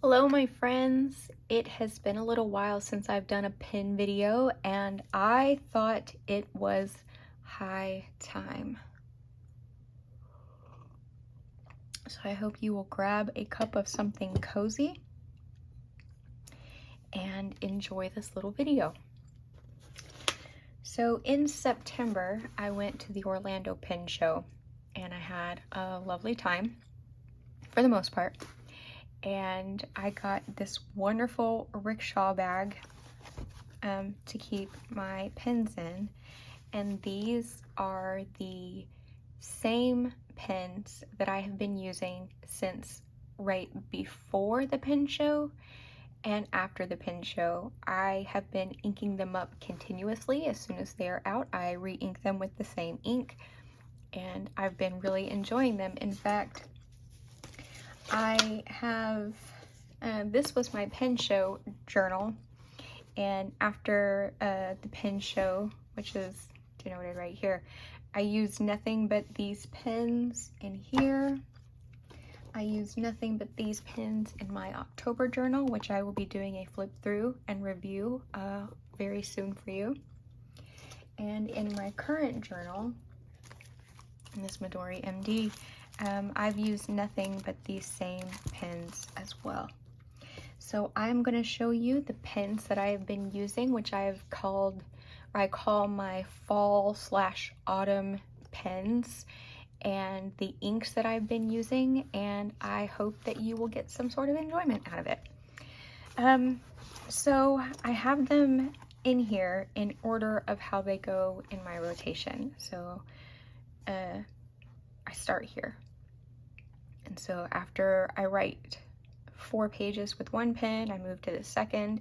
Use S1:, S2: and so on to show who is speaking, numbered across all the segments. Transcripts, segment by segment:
S1: Hello my friends, it has been a little while since I've done a pen video and I thought it was high time. So I hope you will grab a cup of something cozy and enjoy this little video. So in September, I went to the Orlando Pen Show and I had a lovely time for the most part. And I got this wonderful rickshaw bag to keep my pens in, and these are the same pens that I have been using since right before the pen show and after the pen show. I have been inking them up continuously. As soon as they are out, I re-ink them with the same ink, and I've been really enjoying them. In fact, I have this was my pen show journal, and after the pen show, which is denoted right here, I used nothing but these pens in here. I used nothing but these pens in my October journal, which I will be doing a flip through and review very soon for you. And in my current journal, in this Midori MD, I've used nothing but these same pens as well. So I'm going to show you the pens that I have been using, which I call my fall/autumn pens, and the inks that I've been using, and I hope that you will get some sort of enjoyment out of it. So I have them in here in order of how they go in my rotation. So I start here. And so after I write 4 pages with one pen, I move to the second,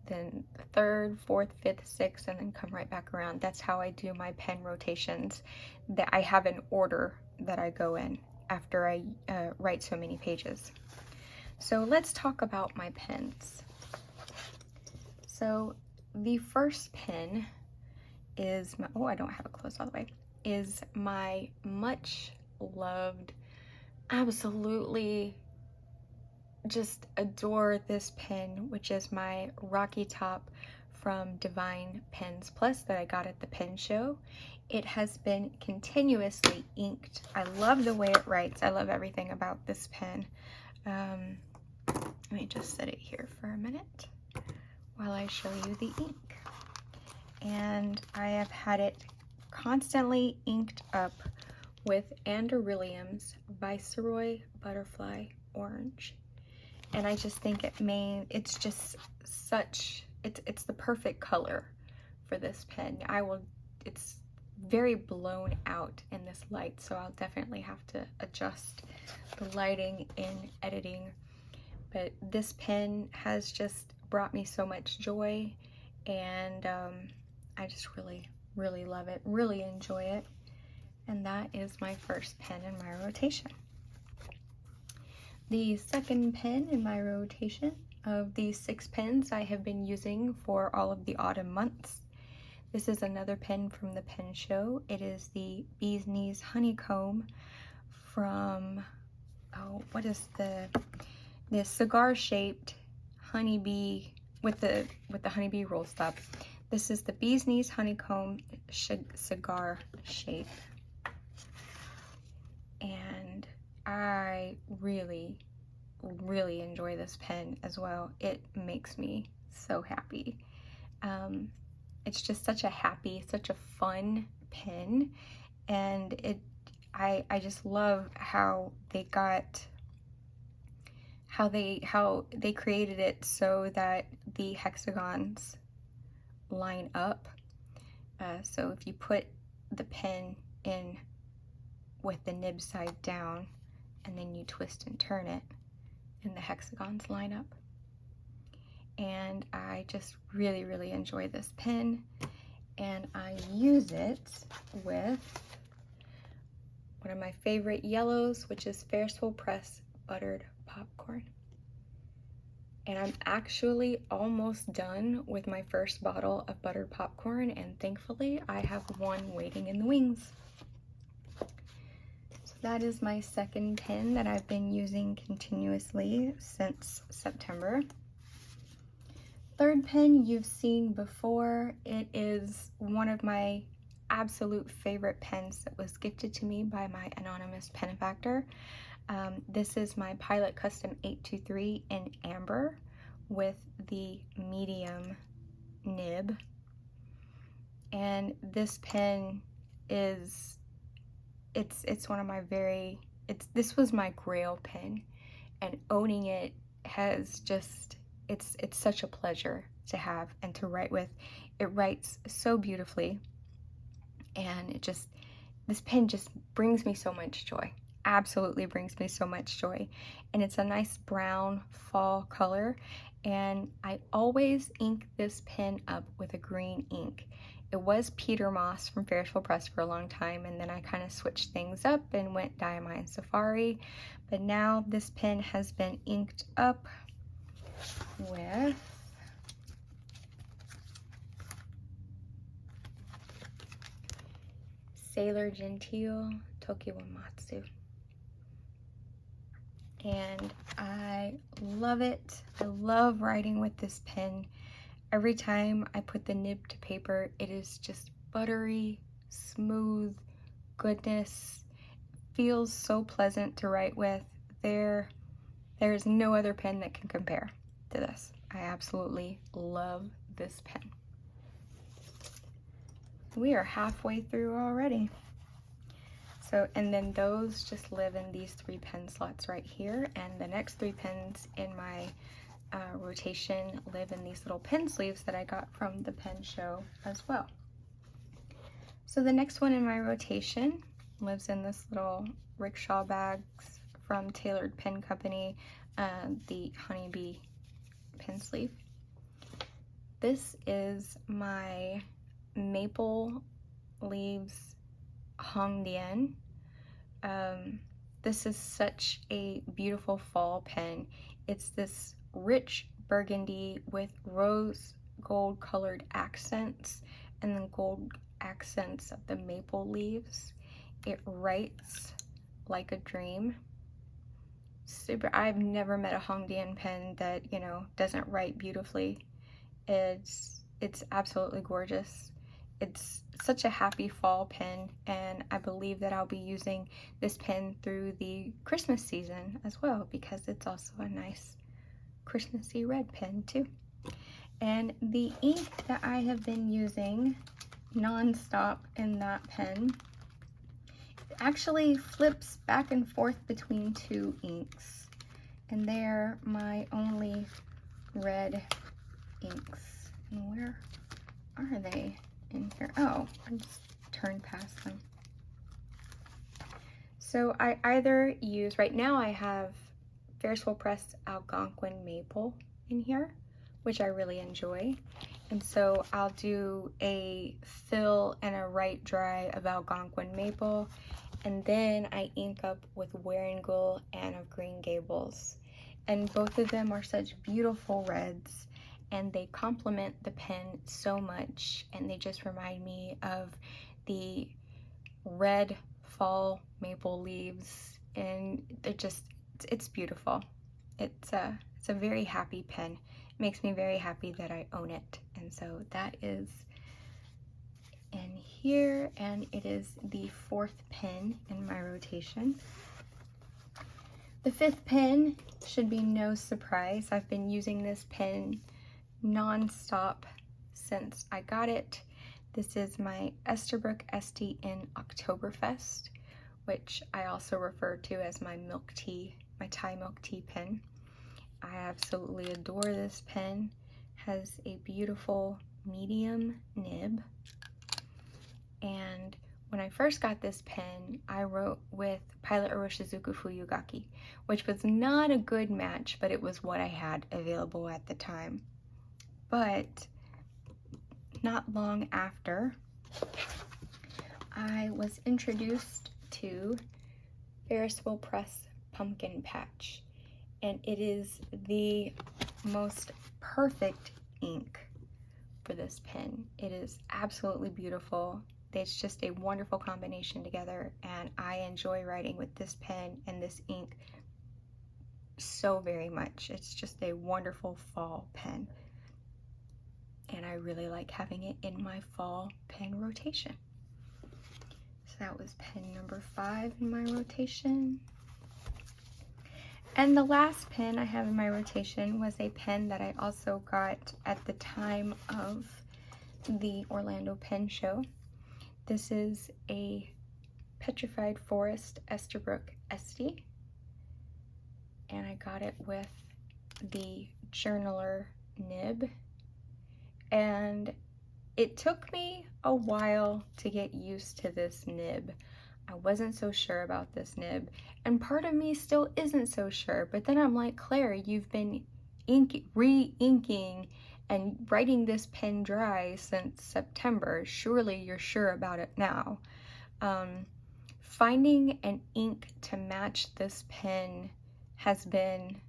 S1: then the third, fourth, fifth, sixth, and then come right back around. That's how I do my pen rotations. That I have an order that I go in after I write so many pages. So let's talk about my pens. So the first pen is my, oh, I don't have it closed all the way, is my much loved, absolutely just adore this pen, which is my Rocky Top from Divine Pens Plus that I got at the pen show. It has been continuously inked. I love the way it writes. I love everything about this pen. Let me just set it here for a minute while I show you the ink. And I have had it constantly inked up with Anderillium's Viceroy Butterfly Orange. And I just think it's just such, it's the perfect color for this pen. It's very blown out in this light, so I'll definitely have to adjust the lighting in editing. But this pen has just brought me so much joy, and I just really love it, really enjoy it. And that is my first pen in my rotation. The second pen in my rotation of these 6 pens I have been using for all of the autumn months. This is another pen from the pen show. It is the Bee's Knees Honeycomb from, oh, what is the cigar shaped honeybee with the honeybee roll stop. This is the Bee's Knees Honeycomb cigar shape. And I really enjoy this pen as well. It makes me so happy. It's just such a happy, such a fun pen, and I just love how they created it so that the hexagons line up. So if you put the pen in with the nib side down and then you twist and turn it, and the hexagons line up. And I just really enjoy this pen, and I use it with one of my favorite yellows, which is Ferrisville Press Buttered Popcorn. And I'm actually almost done with my first bottle of buttered popcorn, and thankfully I have one waiting in the wings. So that is my second pen that I've been using continuously since September. Third pen you've seen before. It is one of my absolute favorite pens that was gifted to me by my anonymous benefactor. This is my Pilot Custom 823 in amber with the medium nib. And this pen is, it's one of my this was my grail pen, and owning it has just, it's such a pleasure to have and to write with. It writes so beautifully, and this pen just brings me so much joy. Absolutely brings me so much joy. And it's a nice brown fall color, and I always ink this pen up with a green ink. It was Peter Moss from Ferrisville Press for a long time, and then I kind of switched things up and went Diamine Safari. But now this pen has been inked up with Sailor Gentile Tokyo Matsu. And I love it. I love writing with this pen. Every time I put the nib to paper, it is just buttery, smooth goodness. Feels so pleasant to write with. There's no other pen that can compare to this. I absolutely love this pen. We are halfway through already. So, and then those just live in these 3 pen slots right here, and the next 3 pens in my rotation live in these little pen sleeves that I got from the pen show as well. So the next one in my rotation lives in this little rickshaw bags from Tailored Pen Company, the Honeybee pen sleeve. This is my Maple Leaves Hongdian. This is such a beautiful fall pen. It's this rich burgundy with rose gold colored accents and then gold accents of the maple leaves. It writes like a dream. Super. I've never met a Hongdian pen that, you know, doesn't write beautifully. It's absolutely gorgeous. It's such a happy fall pen, and I believe that I'll be using this pen through the Christmas season as well, because it's also a nice Christmassy red pen too. And the ink that I have been using non-stop in that pen actually flips back and forth between 2 inks, and they're my only red inks. And where are they in here? Oh, I just turned past them. So I either use, right now I have Ferrisville Press Algonquin Maple in here, which I really enjoy. And so I'll do a fill and a write dry of Algonquin Maple, and then I ink up with Warringal and of Green Gables. And both of them are such beautiful reds, and they complement the pen so much, and they just remind me of the red fall maple leaves, and they're just, it's beautiful. It's a very happy pen. It makes me very happy that I own it. And so that is in here, and it is the 4th pen in my rotation. The 5th pen should be no surprise. I've been using this pen non-stop since I got it. This is my Esterbrook in Octoberfest, which I also refer to as my milk tea, my Thai milk tea pen. I absolutely adore this pen. Has a beautiful medium nib, and when I first got this pen, I wrote with Pilot Oroshizuku Fuyugaki, which was not a good match, but it was what I had available at the time. But not long after, I was introduced to Ferrisville Press Pumpkin Patch, and it is the most perfect ink for this pen. It is absolutely beautiful. It's just a wonderful combination together, and I enjoy writing with this pen and this ink so very much. It's just a wonderful fall pen, and I really like having it in my fall pen rotation. So that was pen number 5 in my rotation. And the last pen I have in my rotation was a pen that I also got at the time of the Orlando Pen Show. This is a Petrified Forest Esterbrook Estie, and I got it with the journaler nib, and it took me a while to get used to this nib. I wasn't so sure about this nib, and part of me still isn't so sure, but then I'm like, Claire, you've been re-inking and writing this pen dry since September. Surely you're sure about it now. Finding an ink to match this pen has been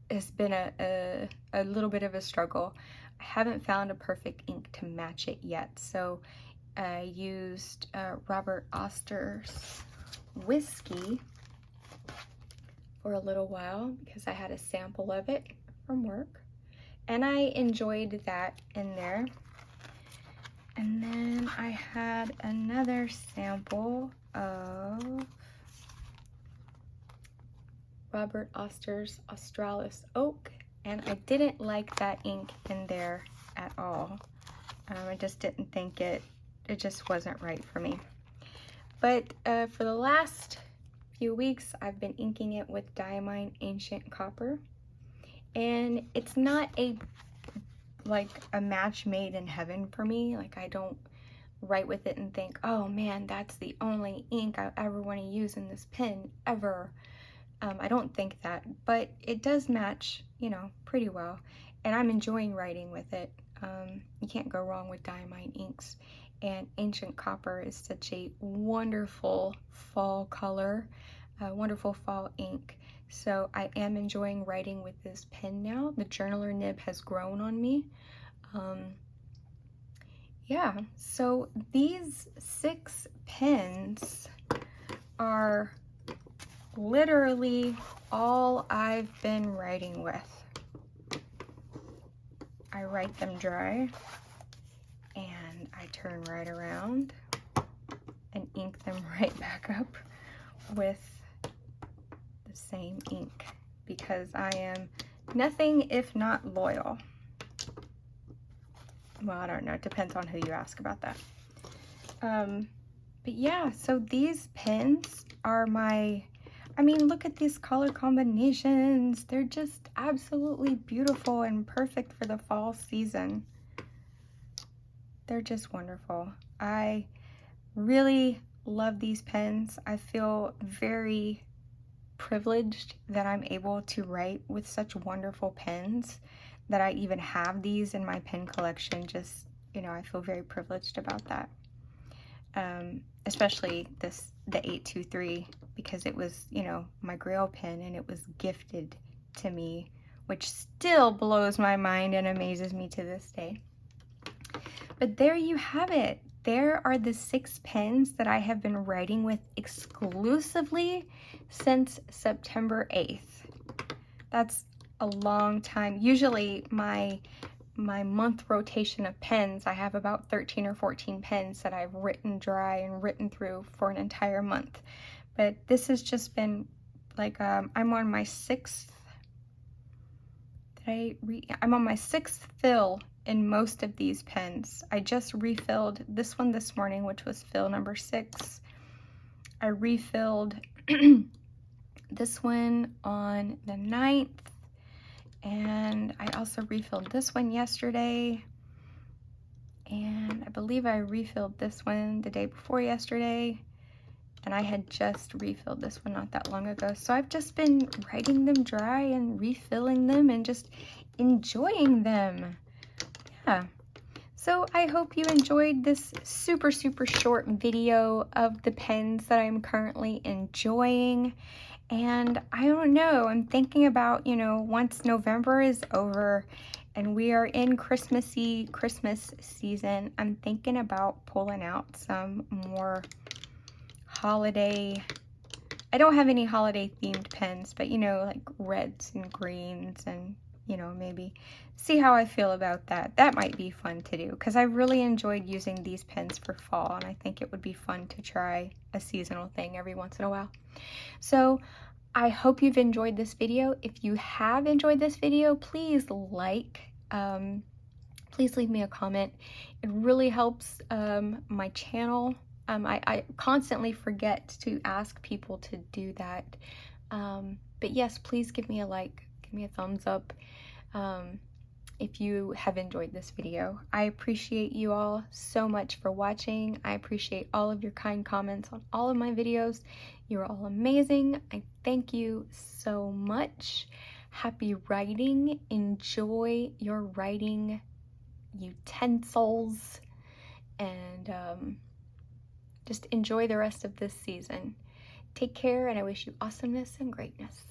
S1: a little bit of a struggle. I haven't found a perfect ink to match it yet, so I used Robert Oster's Whiskey for a little while because I had a sample of it from work, and I enjoyed that in there. And then I had another sample of Robert Oster's Australis Oak, and I didn't like that ink in there at all. I just didn't think it just wasn't right for me. But for the last few weeks, I've been inking it with Diamine Ancient Copper, and it's not like a match made in heaven for me. Like, I don't write with it and think, oh man, that's the only ink I ever want to use in this pen ever. I don't think that, but it does match, you know, pretty well, and I'm enjoying writing with it. You can't go wrong with Diamine inks, and Ancient Copper is such a wonderful fall color, wonderful fall ink. So I am enjoying writing with this pen now. The journaler nib has grown on me. Yeah, so these 6 pens are literally all I've been writing with. I write them dry, and I turn right around and ink them right back up with the same ink, because I am nothing if not loyal. Well, I don't know, it depends on who you ask about that. But yeah, so these pens are I mean, look at these color combinations. They're just absolutely beautiful and perfect for the fall season. They're just wonderful. I really love these pens. I feel very privileged that I'm able to write with such wonderful pens, that I even have these in my pen collection. Just, you know, I feel very privileged about that. Especially the 823, because it was, you know, my Grail pen, and it was gifted to me, which still blows my mind and amazes me to this day. But there you have it. There are the 6 pens that I have been writing with exclusively since September 8th. That's a long time. Usually my month rotation of pens, I have about 13 or 14 pens that I've written dry and written through for an entire month. But this has just been like, I'm on my 6th, I'm on my 6th fill in most of these pens. I just refilled this one this morning, which was fill number 6. I refilled this one on the 9th. And I also refilled this one yesterday, and I believe I refilled this one the day before yesterday, and I had just refilled this one not that long ago. So I've just been writing them dry and refilling them and just enjoying them. Yeah. So I hope you enjoyed this super short video of the pens that I'm currently enjoying. And I don't know, I'm thinking about, once November is over and we are in Christmas season, I'm thinking about pulling out some more holiday. I don't have any holiday themed pens, but like reds and greens, and maybe see how I feel about that. That might be fun to do, because I really enjoyed using these pens for fall, and I think it would be fun to try a seasonal thing every once in a while. So I hope you've enjoyed this video. If you have enjoyed this video, please please leave me a comment. It really helps my channel. I constantly forget to ask people to do that. But yes, please give me a like, give me a thumbs up if you have enjoyed this video. I appreciate you all so much for watching. I appreciate all of your kind comments on all of my videos. You're all amazing. I thank you so much. Happy writing. Enjoy your writing utensils, and just enjoy the rest of this season. Take care, and I wish you awesomeness and greatness.